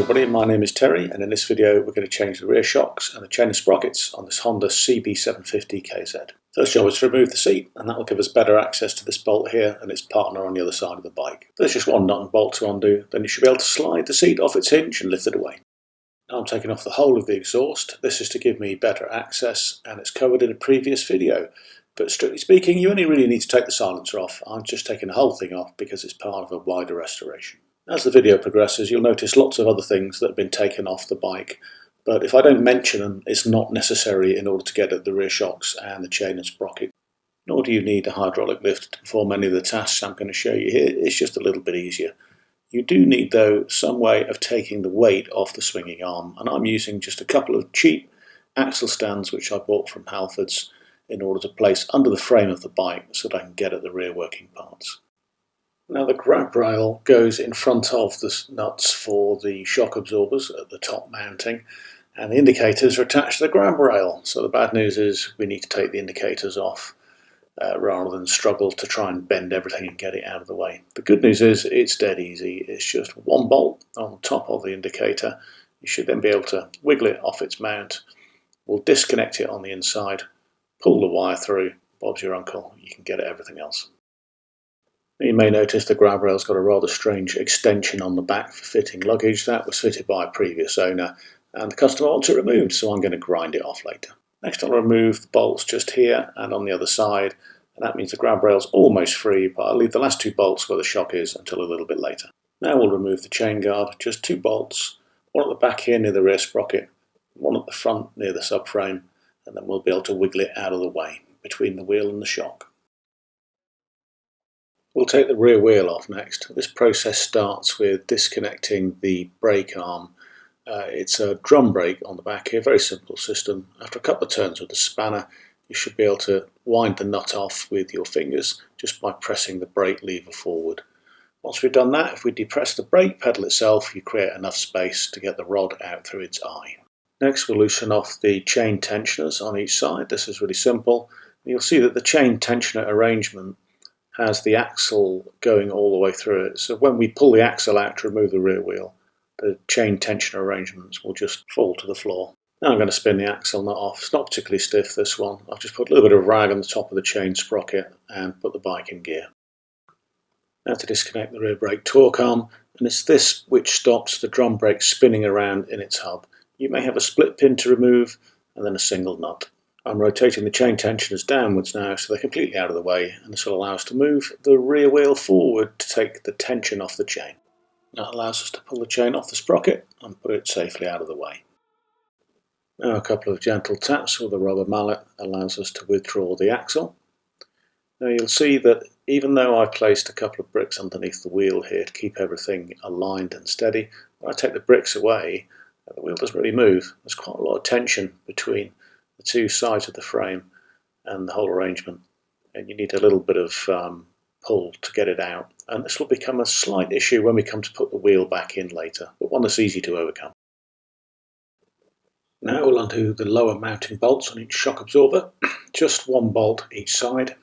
everybody, my name is Terry, and in this video we're going to change the rear shocks and the chain of sprockets on this Honda CB750KZ. First job is to remove the seat, and that will give us better access to this bolt here and its partner on the other side of the bike. There's just one nut and bolt to undo, then you should be able to slide the seat off its hinge and lift it away. Now I'm taking off the whole of the exhaust. This is to give me better access, and it's covered in a previous video. But strictly speaking, you only really need to take the silencer off. I'm just taking the whole thing off because it's part of a wider restoration. As the video progresses, you'll notice lots of other things that have been taken off the bike, but if I don't mention them, it's not necessary in order to get at the rear shocks and the chain and sprocket. Nor do you need a hydraulic lift to perform any of the tasks I'm going to show you here. It's just a little bit easier. You do need, though, some way of taking the weight off the swinging arm, and I'm using just a couple of cheap axle stands which I bought from Halfords in order to place under the frame of the bike so that I can get at the rear working parts. Now the grab rail goes in front of the nuts for the shock absorbers at the top mounting, and the indicators are attached to the grab rail. So the bad news is we need to take the indicators off rather than struggle to try and bend everything and get it out of the way. The good news is it's dead easy. It's just one bolt on top of the indicator. You should then be able to wiggle it off its mount. We'll disconnect it on the inside, pull the wire through, Bob's your uncle, you can get at everything else. You may notice the grab rail's got a rather strange extension on the back for fitting luggage. That was fitted by a previous owner and the customer wants it removed, so I'm going to grind it off later. Next I'll remove the bolts just here and on the other side, and that means the grab rail's almost free, but I'll leave the last two bolts where the shock is until a little bit later. Now we'll remove the chain guard, just two bolts, one at the back here near the rear sprocket, one at the front near the subframe, and then we'll be able to wiggle it out of the way between the wheel and the shock. We'll take the rear wheel off next. This process starts with disconnecting the brake arm. It's a drum brake on the back here, very simple system. After a couple of turns with the spanner, you should be able to wind the nut off with your fingers just by pressing the brake lever forward. Once we've done that, if we depress the brake pedal itself, you create enough space to get the rod out through its eye. Next we'll loosen off the chain tensioners on each side. This is really simple. You'll see that the chain tensioner arrangement has the axle going all the way through it. So when we pull the axle out to remove the rear wheel, the chain tensioner arrangements will just fall to the floor. Now I'm going to spin the axle nut off. It's not particularly stiff, this one. I've just put a little bit of rag on the top of the chain sprocket and put the bike in gear. Now to disconnect the rear brake torque arm, and it's this which stops the drum brake spinning around in its hub. You may have a split pin to remove and then a single nut. I'm rotating the chain tensioners downwards now so they're completely out of the way, and this will allow us to move the rear wheel forward to take the tension off the chain. That allows us to pull the chain off the sprocket and put it safely out of the way. Now a couple of gentle taps with a rubber mallet allows us to withdraw the axle. Now you'll see that even though I've placed a couple of bricks underneath the wheel here to keep everything aligned and steady, when I take the bricks away, the wheel doesn't really move. There's quite a lot of tension between the two sides of the frame and the whole arrangement, and you need a little bit of pull to get it out, and this will become a slight issue when we come to put the wheel back in later, but one that's easy to overcome. Now we'll undo the lower mounting bolts on each shock absorber, just one bolt each side.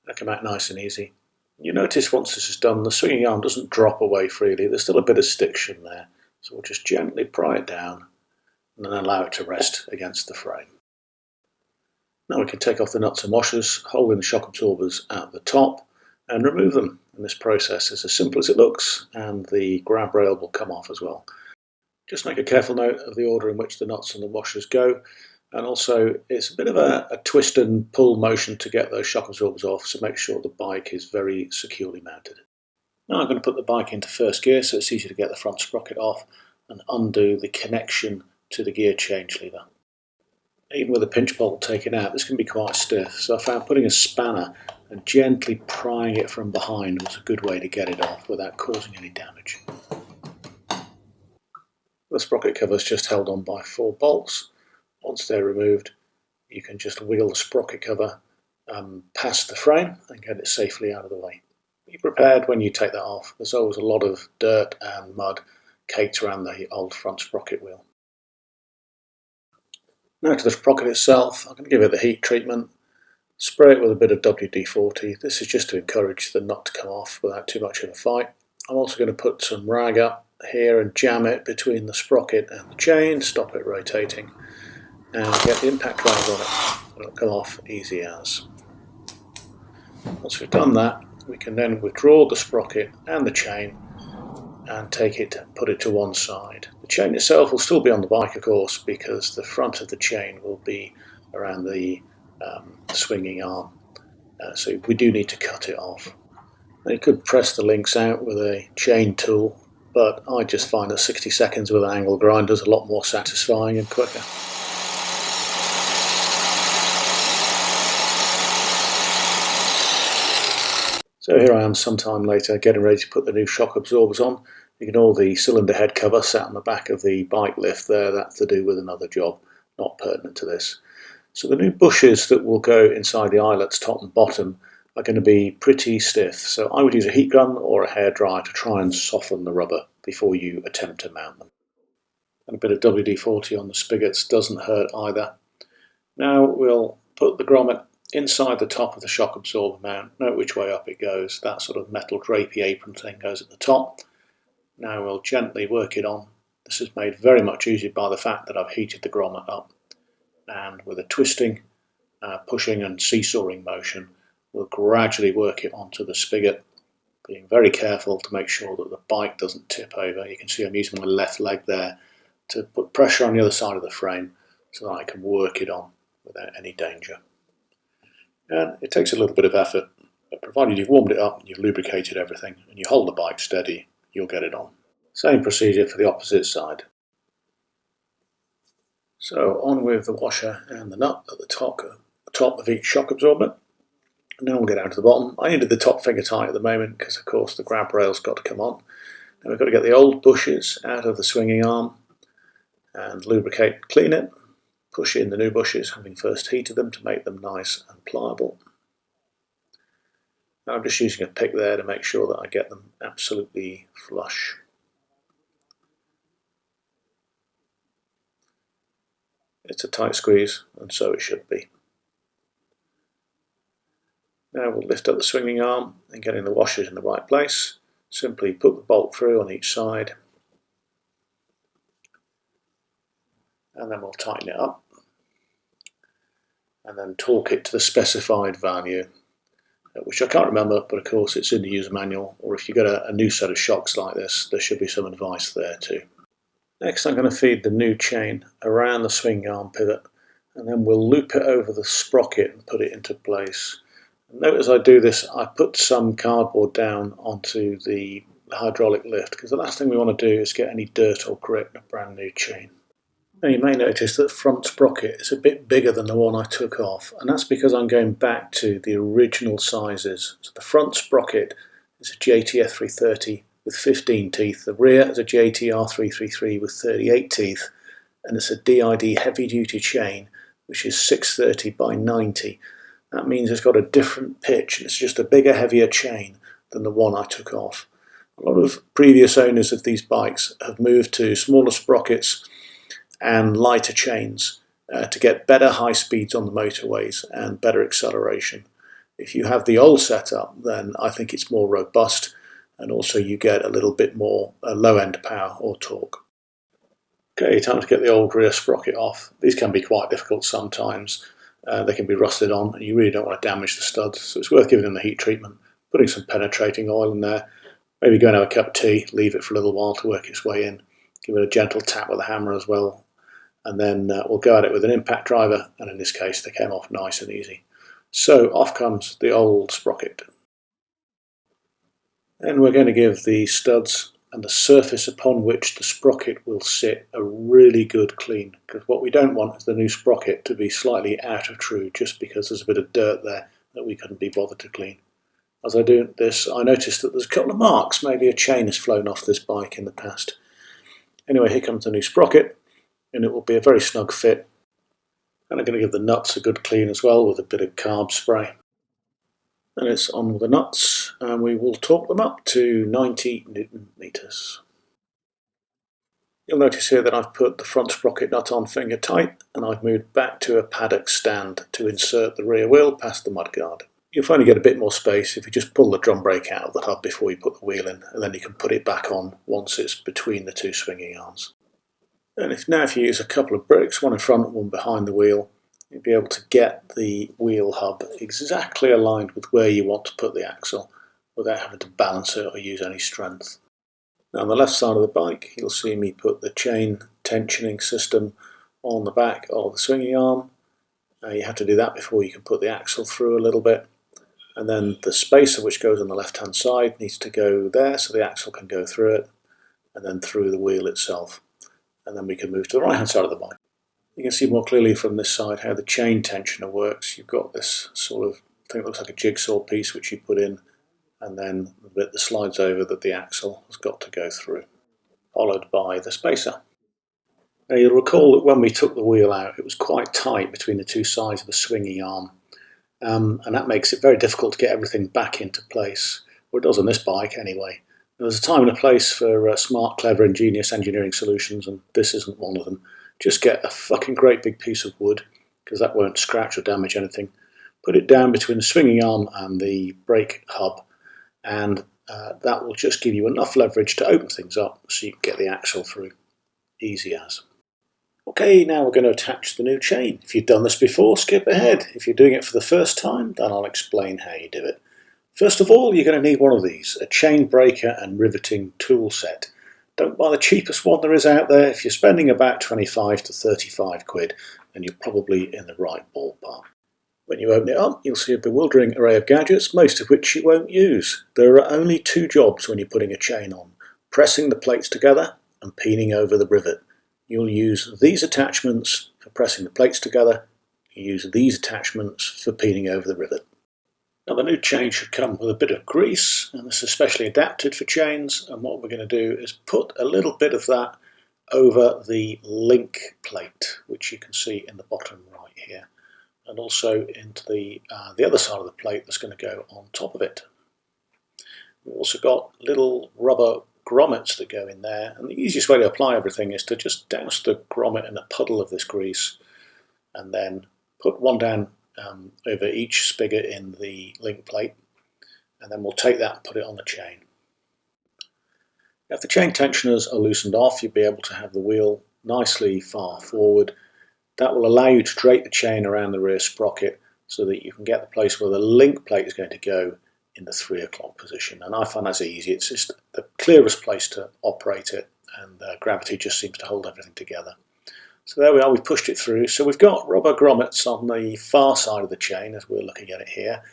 They come out nice and easy. You notice once this is done, the swinging arm doesn't drop away freely. There's still a bit of stiction there, so we'll just gently pry it down and then allow it to rest against the frame. Now we can take off the nuts and washers, holding the shock absorbers at the top, and remove them. And this process is as simple as it looks, and the grab rail will come off as well. Just make a careful note of the order in which the nuts and the washers go, and also it's a bit of a twist and pull motion to get those shock absorbers off, so make sure the bike is very securely mounted. Now I'm going to put the bike into first gear so it's easy to get the front sprocket off and undo the connection to the gear change lever. Even with a pinch bolt taken out, this can be quite stiff, so I found putting a spanner and gently prying it from behind was a good way to get it off without causing any damage. The sprocket cover is just held on by 4 bolts. Once they're removed, you can just wiggle the sprocket cover past the frame and get it safely out of the way. Be prepared when you take that off. There's always a lot of dirt and mud caked around the old front sprocket wheel. Now to the sprocket itself, I'm going to give it the heat treatment, spray it with a bit of WD-40. This is just to encourage the nut to come off without too much of a fight. I'm also going to put some rag up here and jam it between the sprocket and the chain, stop it rotating, and get the impact driver on it. It'll come off easy as. Once we've done that, we can then withdraw the sprocket and the chain and take it and put it to one side. The chain itself will still be on the bike, of course, because the front of the chain will be around the swinging arm, so we do need to cut it off. Now, you could press the links out with a chain tool, but I just find that 60 seconds with an angle grinder is a lot more satisfying and quicker. So here I am sometime later getting ready to put the new shock absorbers on. Ignore the cylinder head cover sat on the back of the bike lift there, that's to do with another job, not pertinent to this. So the new bushes that will go inside the eyelets, top and bottom, are going to be pretty stiff. So I would use a heat gun or a hairdryer to try and soften the rubber before you attempt to mount them. And a bit of WD-40 on the spigots doesn't hurt either. Now we'll put the grommet inside the top of the shock absorber mount. Note which way up it goes. That sort of metal drapey apron thing goes at the top. Now we'll gently work it on. This is made very much easier by the fact that I've heated the grommet up. And with a twisting, pushing and seesawing motion, we'll gradually work it onto the spigot, being very careful to make sure that the bike doesn't tip over. You can see I'm using my left leg there to put pressure on the other side of the frame so that I can work it on without any danger. And it takes a little bit of effort, but provided you've warmed it up and you've lubricated everything and you hold the bike steady, you'll get it on. Same procedure for the opposite side. So on with the washer and the nut at the top of each shock absorber. And now we'll get down to the bottom. I needed the top finger tight at the moment because of course the grab rail's got to come on. Then we've got to get the old bushes out of the swinging arm and lubricate and clean it. Push in the new bushes, having first heated them to make them nice and pliable. Now I'm just using a pick there to make sure that I get them absolutely flush. It's a tight squeeze, and so it should be. Now we'll lift up the swinging arm and getting the washers in the right place. Simply put the bolt through on each side, and then we'll tighten it up and then torque it to the specified value, which I can't remember, but of course it's in the user manual, or if you get a new set of shocks like this, there should be some advice there too. Next I'm going to feed the new chain around the swing arm pivot, and then we'll loop it over the sprocket and put it into place. Note as I do this, I put some cardboard down onto the hydraulic lift, because the last thing we want to do is get any dirt or grit in a brand new chain. Now you may notice that the front sprocket is a bit bigger than the one I took off, and that's because I'm going back to the original sizes. So the front sprocket is a JTF330 with 15 teeth, the rear is a JTR333 with 38 teeth, and it's a DID heavy duty chain which is 630 by 90. That means it's got a different pitch, and it's just a bigger, heavier chain than the one I took off. A lot of previous owners of these bikes have moved to smaller sprockets and lighter chains to get better high speeds on the motorways and better acceleration. If you have the old setup, then I think it's more robust, and also you get a little bit more low-end power or torque. Okay, time to get the old rear sprocket off. These can be quite difficult sometimes. They can be rusted on, and you really don't want to damage the studs, so it's worth giving them the heat treatment, putting some penetrating oil in there, maybe go and have a cup of tea, leave it for a little while to work its way in, give it a gentle tap with a hammer as well, and then we'll go at it with an impact driver, and in this case they came off nice and easy. So off comes the old sprocket. And we're going to give the studs and the surface upon which the sprocket will sit a really good clean, because what we don't want is the new sprocket to be slightly out of true just because there's a bit of dirt there that we couldn't be bothered to clean. As I do this, I noticed that there's a couple of marks, maybe a chain has flown off this bike in the past. Anyway, here comes the new sprocket, and it will be a very snug fit. And I'm going to give the nuts a good clean as well with a bit of carb spray. And it's on with the nuts, and we will torque them up to 90 Newton meters. You'll notice here that I've put the front sprocket nut on finger tight, and I've moved back to a paddock stand to insert the rear wheel past the mudguard. You'll finally get a bit more space if you just pull the drum brake out of the hub before you put the wheel in, and then you can put it back on once it's between the two swinging arms. And if you use a couple of bricks, one in front and one behind the wheel, you'll be able to get the wheel hub exactly aligned with where you want to put the axle without having to balance it or use any strength. Now on the left side of the bike, you'll see me put the chain tensioning system on the back of the swinging arm. You have to do that before you can put the axle through a little bit. And then the spacer which goes on the left hand side needs to go there so the axle can go through it, and then through the wheel itself. And then we can move to the right hand side of the bike. You can see more clearly from this side how the chain tensioner works. You've got this sort of thing that looks like a jigsaw piece which you put in, and then the bit that slides over that the axle has got to go through, followed by the spacer. Now you'll recall that when we took the wheel out, it was quite tight between the two sides of the swinging arm. And that makes it very difficult to get everything back into place, or it does on this bike anyway. There's a time and a place for smart, clever, ingenious engineering solutions, and this isn't one of them. Just get a fucking great big piece of wood, because that won't scratch or damage anything. Put it down between the swinging arm and the brake hub, and that will just give you enough leverage to open things up so you can get the axle through. Easy as. Okay, now we're going to attach the new chain. If you've done this before, skip ahead. If you're doing it for the first time, then I'll explain how you do it. First of all, you're going to need one of these, a chain breaker and riveting tool set. Don't buy the cheapest one there is out there. If you're spending about 25 to 35 quid, then you're probably in the right ballpark. When you open it up, you'll see a bewildering array of gadgets, most of which you won't use. There are only two jobs when you're putting a chain on: pressing the plates together and peening over the rivet. You'll use these attachments for pressing the plates together. You use these attachments for peening over the rivet. Now the new chain should come with a bit of grease, and this is specially adapted for chains, and what we're going to do is put a little bit of that over the link plate, which you can see in the bottom right here, and also into the other side of the plate that's going to go on top of it. We've also got little rubber grommets that go in there, and the easiest way to apply everything is to just douse the grommet in a puddle of this grease and then put one down over each spigot in the link plate, and then we'll take that and put it on the chain. If the chain tensioners are loosened off, you'll be able to have the wheel nicely far forward. That will allow you to drape the chain around the rear sprocket so that you can get the place where the link plate is going to go in the 3 o'clock position, and I find that's easy. It's just the clearest place to operate it, and gravity just seems to hold everything together. So there we are, we've pushed it through. So we've got rubber grommets on the far side of the chain as we're looking at it here.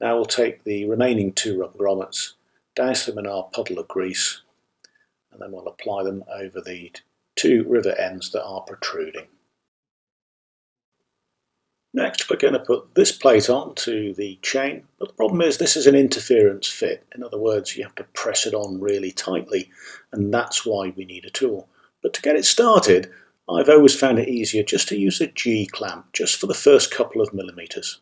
Now we'll take the remaining 2 rubber grommets, douse them in our puddle of grease, and then we'll apply them over the 2 rivet ends that are protruding. Next, we're going to put this plate on to the chain, but the problem is this is an interference fit. In other words, you have to press it on really tightly, and that's why we need a tool. But to get it started, I've always found it easier just to use a G-clamp, just for the first couple of millimeters.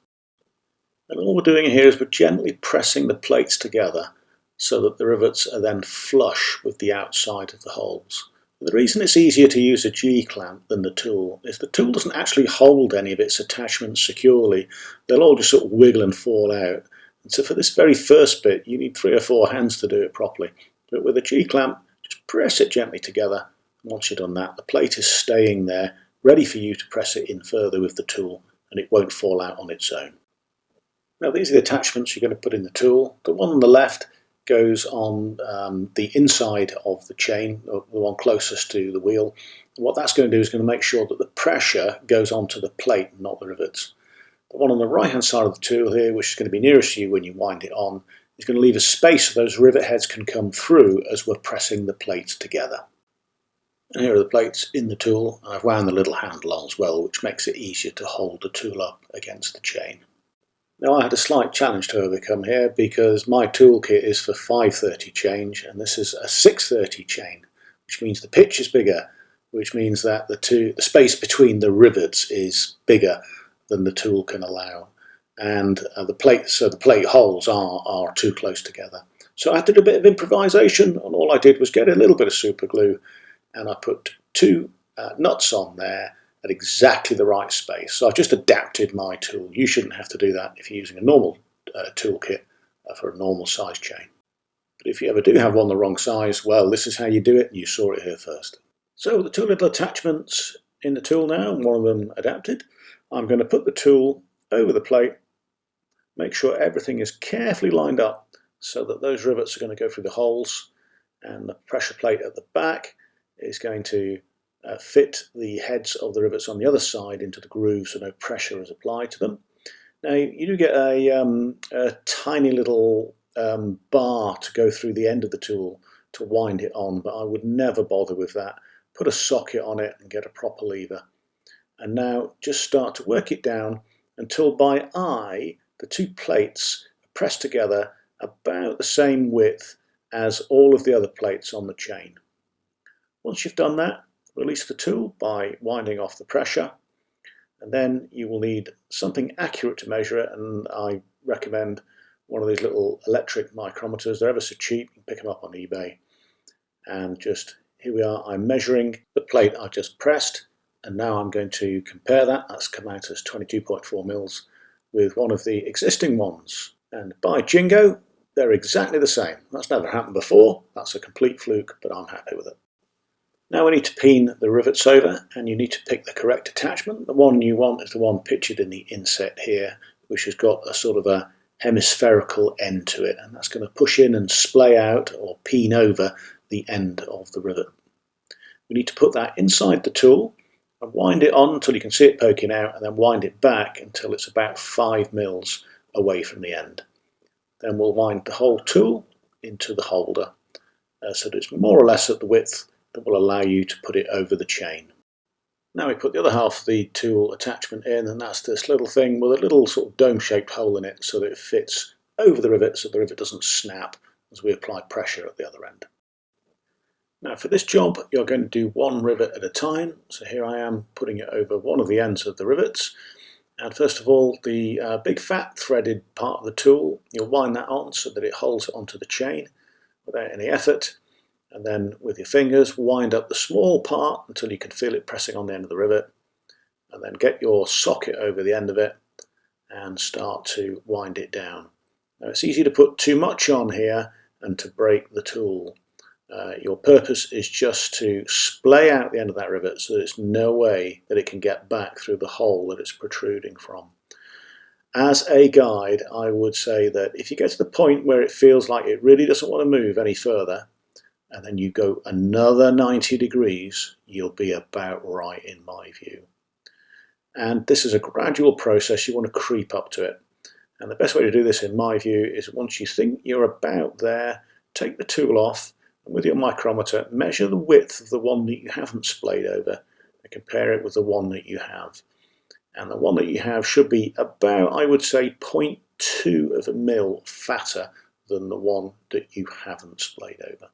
And all we're doing here is we're gently pressing the plates together so that the rivets are then flush with the outside of the holes. The reason it's easier to use a G-clamp than the tool is the tool doesn't actually hold any of its attachments securely. They'll all just sort of wiggle and fall out. And so for this very first bit, you need 3 or 4 hands to do it properly. But with a G-clamp, just press it gently together. And once you've done that, the plate is staying there, ready for you to press it in further with the tool, and it won't fall out on its own. Now these are the attachments you're going to put in the tool. The one on the left goes on the inside of the chain, the one closest to the wheel. And what that's going to do is going to make sure that the pressure goes onto the plate, not the rivets. The one on the right hand side of the tool here, which is going to be nearest to you when you wind it on, is going to leave a space so those rivet heads can come through as we're pressing the plates together. And here are the plates in the tool, and I've wound the little handle on as well, which makes it easier to hold the tool up against the chain. Now I had a slight challenge to overcome here because my toolkit is for 530 change and this is a 630 chain, which means the pitch is bigger, which means that the space between the rivets is bigger than the tool can allow, and the plate holes are too close together. So I did a bit of improvisation, and all I did was get a little bit of super glue and I put 2 nuts on there at exactly the right space. So I've just adapted my tool. You shouldn't have to do that if you're using a normal toolkit for a normal size chain. But if you ever do have one the wrong size, well, this is how you do it, and you saw it here first. So the two little attachments in the tool now, and one of them adapted. I'm going to put the tool over the plate, make sure everything is carefully lined up so that those rivets are going to go through the holes, and the pressure plate at the back is going to fit the heads of the rivets on the other side into the groove so no pressure is applied to them. Now you do get a tiny little bar to go through the end of the tool to wind it on, but I would never bother with that. Put a socket on it and get a proper lever. And now just start to work it down until by eye the two plates are pressed together about the same width as all of the other plates on the chain. Once you've done that, release the tool by winding off the pressure, and then you will need something accurate to measure it, and I recommend one of these little electric micrometers. They're ever so cheap, you can pick them up on eBay. And just here we are, I'm measuring the plate I just pressed, and now I'm going to compare that. That's come out as 22.4 mils with one of the existing ones. And by jingo, they're exactly the same. That's never happened before. That's a complete fluke, but I'm happy with it. Now we need to peen the rivets over, and you need to pick the correct attachment. The one you want is the one pictured in the inset here, which has got a sort of a hemispherical end to it, and that's going to push in and splay out or peen over the end of the rivet. We need to put that inside the tool and wind it on until you can see it poking out, and then wind it back until it's about 5 mils away from the end. Then we'll wind the whole tool into the holder so that it's more or less at the width that will allow you to put it over the chain. Now we put the other half of the tool attachment in, and that's this little thing with a little sort of dome-shaped hole in it so that it fits over the rivet so the rivet doesn't snap as we apply pressure at the other end. Now for this job you're going to do one rivet at a time, so here I am putting it over one of the ends of the rivets. And first of all, the big fat threaded part of the tool, you'll wind that on so that it holds it onto the chain without any effort. And then with your fingers, wind up the small part until you can feel it pressing on the end of the rivet. And then get your socket over the end of it and start to wind it down. Now it's easy to put too much on here and to break the tool. Your purpose is just to splay out the end of that rivet so there's no way that it can get back through the hole that it's protruding from. As a guide, I would say that if you get to the point where it feels like it really doesn't want to move any further, and then you go another 90 degrees, you'll be about right in my view. And this is a gradual process, you want to creep up to it. And the best way to do this in my view is once you think you're about there, take the tool off, and with your micrometer, measure the width of the one that you haven't splayed over and compare it with the one that you have. And the one that you have should be about, I would say, 0.2 of a mil fatter than the one that you haven't splayed over.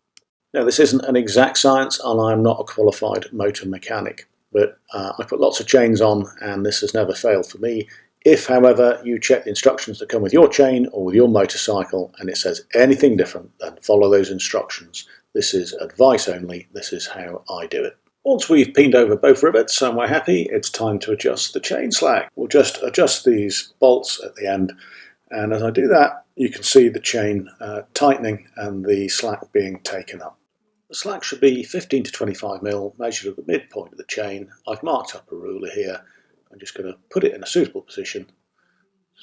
Now this isn't an exact science, and I'm not a qualified motor mechanic, but I put lots of chains on and this has never failed for me. If, however, you check the instructions that come with your chain or with your motorcycle and it says anything different, then follow those instructions. This is advice only, this is how I do it. Once we've peened over both rivets and we're happy, it's time to adjust the chain slack. We'll just adjust these bolts at the end, and as I do that, you can see the chain tightening and the slack being taken up. The slack should be 15 to 25 mil, measured at the midpoint of the chain. I've marked up a ruler here. I'm just going to put it in a suitable position.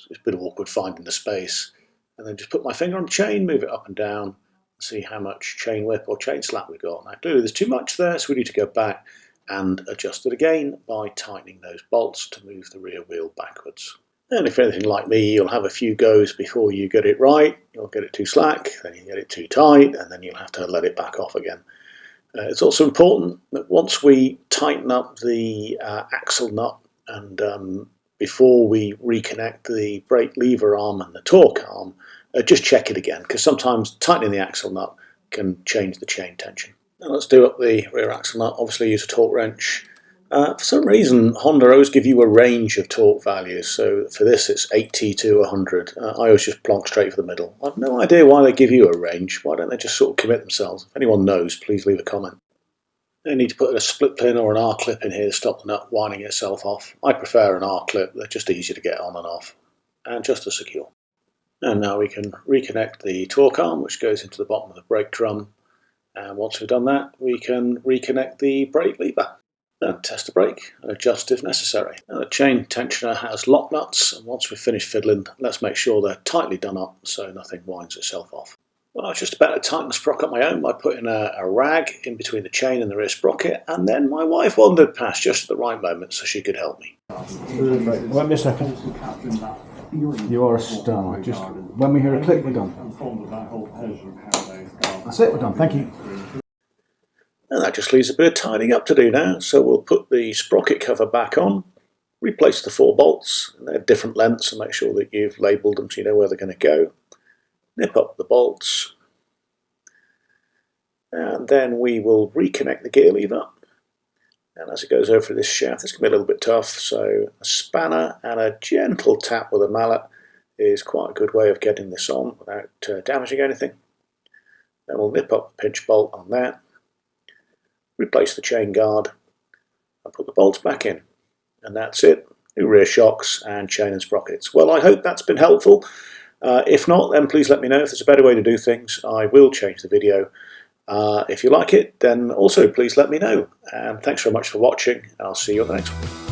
It's a bit awkward finding the space. And then just put my finger on the chain, move it up and down, and see how much chain whip or chain slack we've got. Now clearly there's too much there, so we need to go back and adjust it again by tightening those bolts to move the rear wheel backwards. And if you're anything like me, you'll have a few goes before you get it right. You'll get it too slack, then you get it too tight, and then you'll have to let it back off again. It's also important that once we tighten up the axle nut and before we reconnect the brake lever arm and the torque arm, just check it again, because sometimes tightening the axle nut can change the chain tension. Now let's do up the rear axle nut. Obviously use a torque wrench. For some reason Honda always give you a range of torque values, so for this it's 80 to 100. I always just plonk straight for the middle. I've no idea why they give you a range. Why don't they just sort of commit themselves? If anyone knows, please leave a comment. You need to put a split pin or an R-clip in here to stop the nut winding itself off. I prefer an R-clip, they're just easier to get on and off, and just as secure. And now we can reconnect the torque arm, which goes into the bottom of the brake drum. And once we've done that, we can reconnect the brake lever and test the brake and adjust if necessary. Now the chain tensioner has lock nuts, and once we've finished fiddling, let's make sure they're tightly done up so nothing winds itself off. Well, I was just about to tighten the sprocket on my own by putting a rag in between the chain and the rear sprocket, and then my wife wandered past just at the right moment so she could help me. Wait me a second. You are a star. Just when we hear a click, we're done. That's it, we're done. Thank you. And that just leaves a bit of tidying up to do now, so we'll put the sprocket cover back on, replace the 4 bolts, and they're different lengths, and make sure that you've labelled them so you know where they're going to go. Nip up the bolts, and then we will reconnect the gear lever. And as it goes over this shaft, it's going to be a little bit tough, so a spanner and a gentle tap with a mallet is quite a good way of getting this on without damaging anything. Then we'll nip up the pinch bolt on that, replace the chain guard, and put the bolts back in. And that's it. New rear shocks and chain and sprockets. Well, I hope that's been helpful. If not, then please let me know if there's a better way to do things. I will change the video. If you like it, then also please let me know. And thanks very much for watching, and I'll see you on the next one.